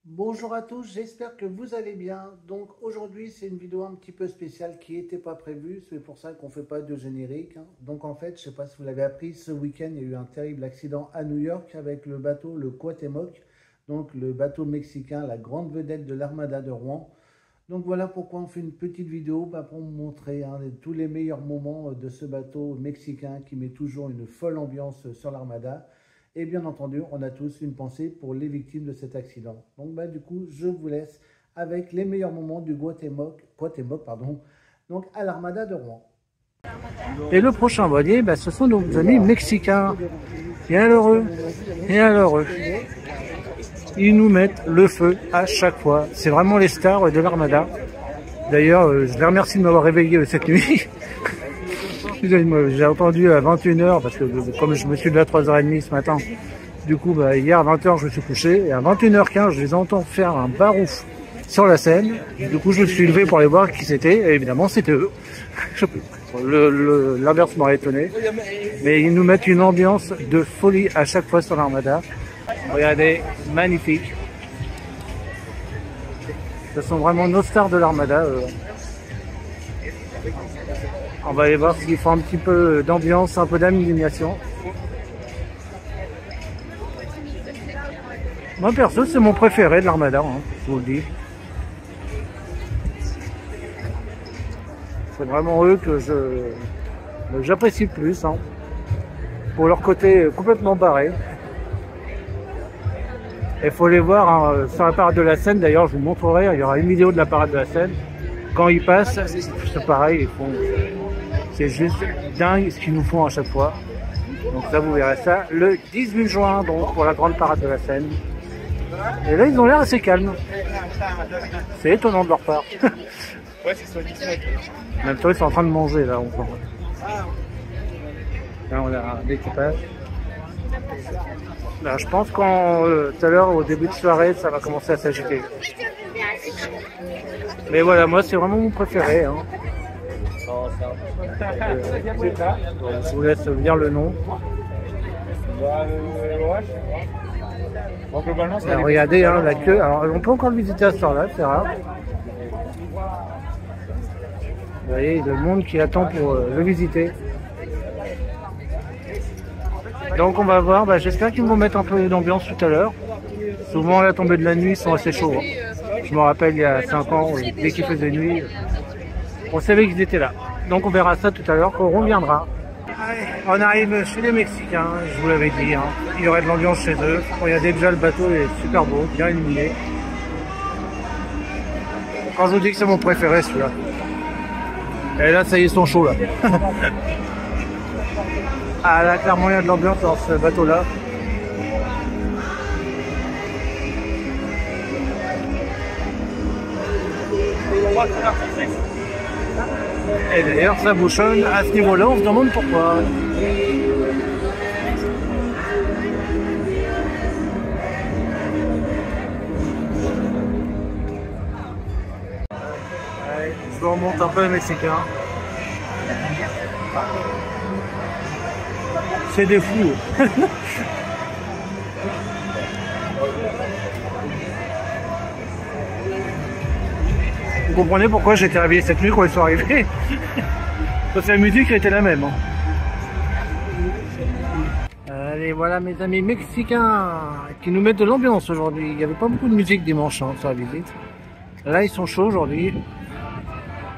Bonjour à tous, j'espère que vous allez bien. Donc aujourd'hui c'est une vidéo un petit peu spéciale qui n'était pas prévue, c'est pour ça qu'on ne fait pas de générique. Donc en fait, je ne sais pas si vous l'avez appris, ce week-end il y a eu un terrible accident à New York avec le bateau le Cuauhtémoc, donc le bateau mexicain, la grande vedette de l'Armada de Rouen. Donc voilà pourquoi on fait une petite vidéo pour vous montrer tous les meilleurs moments de ce bateau mexicain qui met toujours une folle ambiance sur l'Armada. Et bien entendu, on a tous une pensée pour les victimes de cet accident. Donc du coup, je vous laisse avec les meilleurs moments du Cuauhtémoc, donc à l'Armada de Rouen. Et le prochain voilier, ce sont nos amis mexicains. Et alors eux, ils nous mettent le feu à chaque fois. C'est vraiment les stars de l'Armada. D'ailleurs, je les remercie de m'avoir réveillé cette nuit. J'ai entendu à 21h, parce que comme je me suis levé à 3h30 ce matin, du coup hier à 20h je me suis couché, et à 21h15 je les entends faire un barouf sur la scène. Du coup je me suis levé pour aller voir qui c'était, et évidemment c'était eux. L'inverse m'aurait étonné. Mais ils nous mettent une ambiance de folie à chaque fois sur l'Armada. Regardez, magnifique. Ce sont vraiment nos stars de l'Armada. On va aller voir s'ils font un petit peu d'ambiance, un peu d'animation. Moi perso, c'est mon préféré de l'Armada, je vous le dis. C'est vraiment eux que j'apprécie le plus, pour leur côté complètement barré. Il faut les voir sur la parade de la Seine. D'ailleurs, je vous montrerai, il y aura une vidéo de la parade de la Seine. Quand ils passent, c'est pareil, ils font... C'est juste dingue ce qu'ils nous font à chaque fois. Donc ça, vous verrez ça le 18 juin, donc pour la grande parade de la Seine. Et là, ils ont l'air assez calmes. C'est étonnant de leur part. Ouais, c'est ça. Même temps, ils sont en train de manger, là. Là, on a l'équipage. Là, je pense qu'en tout à l'heure, au début de soirée, ça va commencer à s'agiter. Mais voilà, moi, c'est vraiment mon préféré. Je vous laisse lire le nom. Alors, regardez la queue. Alors, on peut encore le visiter à ce soir-là, c'est rare. Vous voyez le monde qui attend pour le visiter. Donc on va voir, j'espère qu'ils vont mettre un peu d'ambiance tout à l'heure. Souvent à la tombée de la nuit, ils sont assez chauds. Je me rappelle il y a 5 ans, dès qu'il faisait nuit, on savait qu'ils étaient là. Donc on verra ça tout à l'heure quand on reviendra. Allez, on arrive chez les Mexicains, je vous l'avais dit. Il y aurait de l'ambiance chez eux. Regardez déjà le bateau est super beau, bien illuminé. Quand je vous dis que c'est mon préféré celui-là. Et là ça y est, ils sont chauds là. Ah là clairement il y a de l'ambiance dans ce bateau là. Et d'ailleurs ça bouchonne à ce niveau là, on se demande pourquoi. Allez, je vous remonte un peu les Mexicains. C'est des fous. Vous comprenez pourquoi j'ai été réveillé cette nuit quand ils sont arrivés. Parce que la musique était la même. Allez, voilà mes amis mexicains qui nous mettent de l'ambiance aujourd'hui. Il n'y avait pas beaucoup de musique dimanche sur la visite. Là, ils sont chauds aujourd'hui.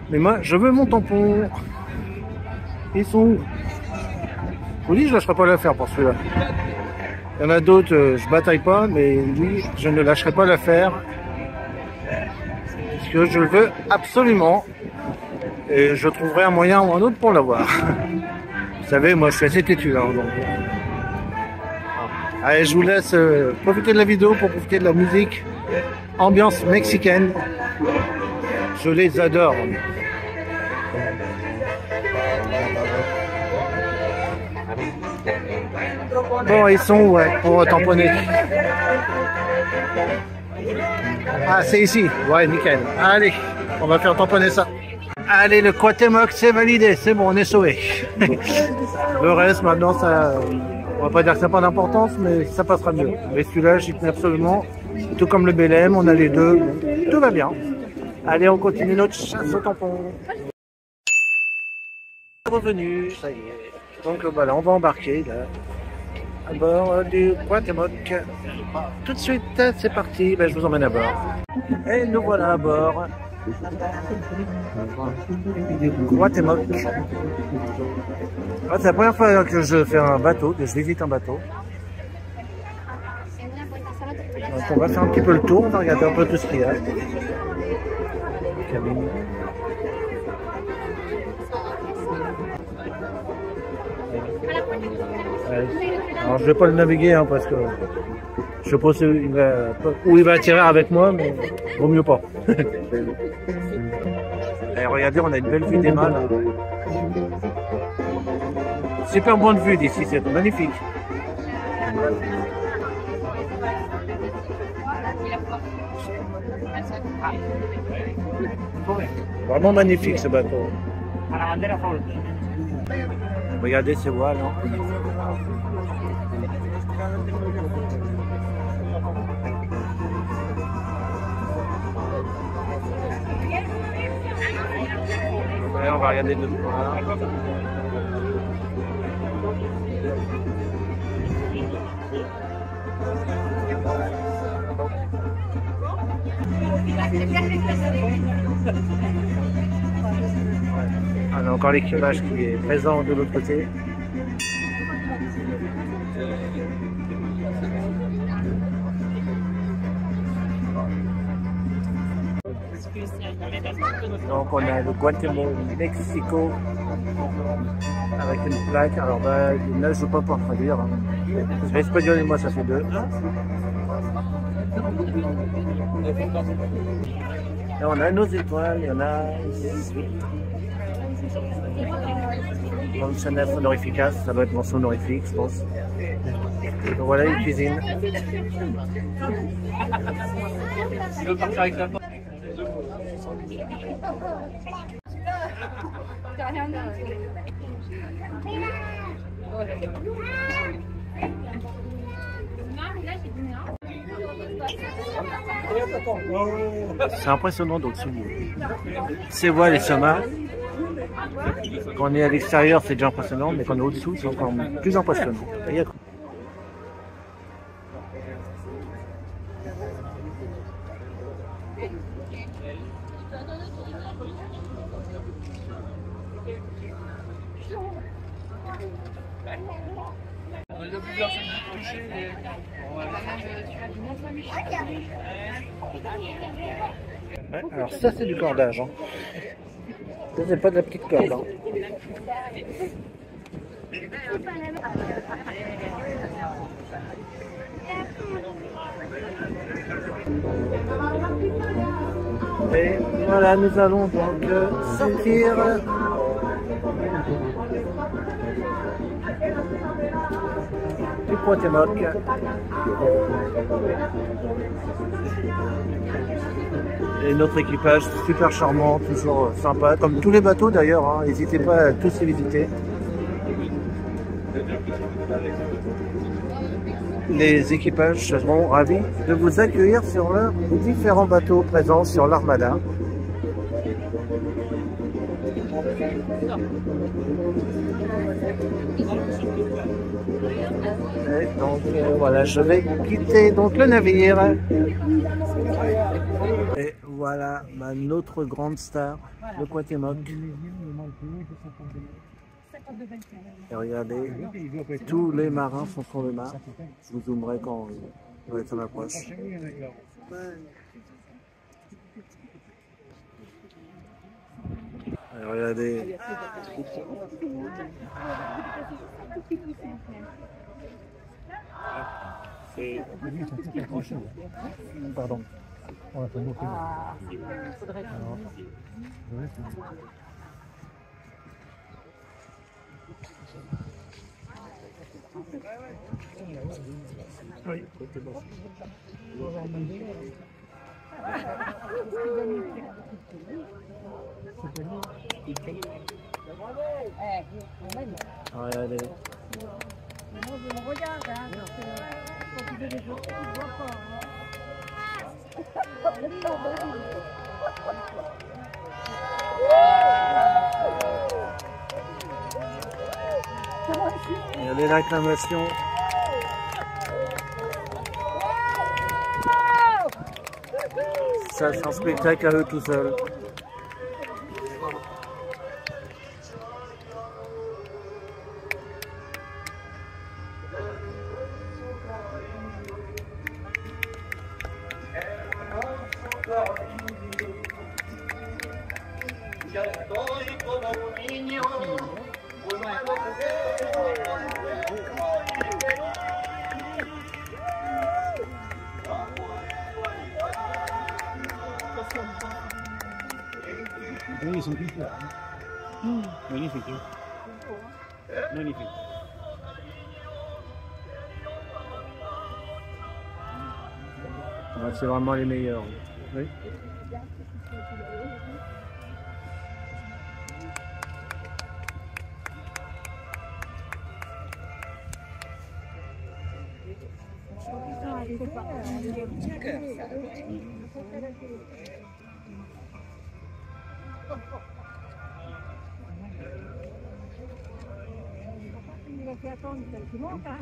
Mais moi, je veux mon tampon. Ils sont où? Je vous dis, je ne lâcherai pas l'affaire pour celui-là. Il y en a d'autres, je bataille pas, mais lui, je ne lâcherai pas l'affaire. Parce que je le veux absolument. Et je trouverai un moyen ou un autre pour l'avoir. Vous savez, moi je suis assez têtu. Donc... Allez, je vous laisse profiter de la vidéo pour profiter de la musique. Ambiance mexicaine. Je les adore. Bon, ils sont où pour tamponner? Ah, c'est ici. Ouais, nickel. Allez, on va faire tamponner ça. Allez, le Cuauhtémoc, c'est validé. C'est bon, on est sauvé. Le reste, maintenant, ça... On va pas dire que ça n'a pas d'importance, mais ça passera mieux. Mais celui-là, j'y tenais absolument. Tout comme le Belém, on a les deux. Tout va bien. Allez, on continue notre chasse au tampon. Revenu, ça y est. Donc voilà, on va embarquer là, à bord du Cuauhtémoc. Tout de suite, c'est parti. Ben, je vous emmène à bord. Et nous voilà à bord du Cuauhtémoc. Ah, c'est la première fois que je fais un bateau, que je visite un bateau. Donc on va faire un petit peu le tour, on va regarder un peu tout ce qu'il y a. Cabine. Ouais. Alors je vais pas le naviguer hein, parce que je suppose où il va atterrir avec moi, mais vaut mieux pas. Et regardez, on a une belle vue des mâles. Super bonne vue d'ici, c'est magnifique. Vraiment magnifique ce bateau. Regardez ces voiles. Hein. Ouais, on va regarder de loin. On a encore l'équipage qui est présent de l'autre côté. Donc on a le Guatemala, Mexico avec une plaque. Alors bah, là je ne veux pas pouvoir traduire. Hein. Espagnol et moi ça fait deux. Et on a nos étoiles, il y en a 8. Comme Chanel sonorifica, ça doit être mon sonorifique, je pense. Donc voilà une cuisine. C'est impressionnant d'au-dessous. Ces voiles et ce mât. Quand on est à l'extérieur, c'est déjà impressionnant, mais quand on est au-dessous, c'est encore plus impressionnant. Ouais, alors ça c'est du cordage. Hein. Ça c'est pas de la petite corde. Hein. Et voilà, nous allons donc sortir. Du Cuauhtémoc. Et notre équipage super charmant, toujours sympa, comme tous les bateaux d'ailleurs, hein. N'hésitez pas à tous les visiter. Les équipages seront ravis de vous accueillir sur leurs différents bateaux présents sur l'Armada. Et donc voilà, je vais quitter donc le navire. Et voilà notre grande star, le Cuauhtémoc. Et regardez, tous les marins sont sur le mât. Je vous zoomerai quand on approche. Et regardez. Pardon. On a fait beaucoup. Oui, c'est bon. Regardez. Il y a des acclamations. Ça, c'est un spectacle à eux tout seuls. Oui, ils sont tous là. Magnifique. Magnifique. Ouais, c'est vraiment les meilleurs. Oui. Il a fait attendre, il manque, hein.